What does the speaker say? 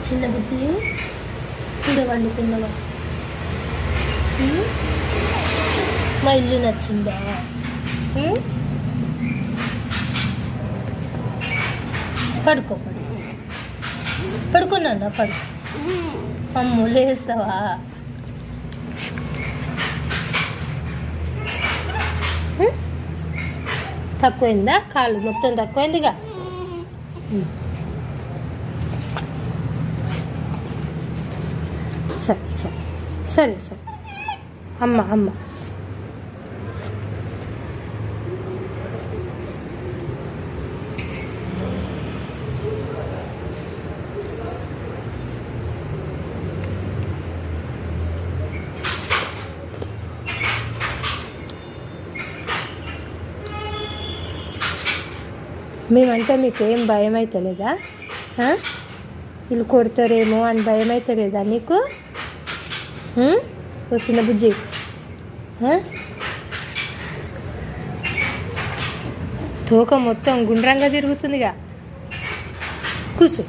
చిన్న బుజ్జి ఇక్కడ వండుకున్నావా? మా ఇల్లు నచ్చిందా? పడుకో పడుకున్నా పడుకో. అమ్మో లేస్తావా? తక్కువైందా? కాళ్ళు మొత్తం తక్కువైందిగా. సరే సరే సరే సరే అమ్మ అమ్మ మేమంటే మీకు ఏం భయం అవుతలేదా? వీళ్ళు కొడతారేమో అని భయం అవుతలేదా నీకు? చిన్న బుజ్జి తోక మొత్తం గుండ్రంగా తిరుగుతుందిగా. కూర్చో.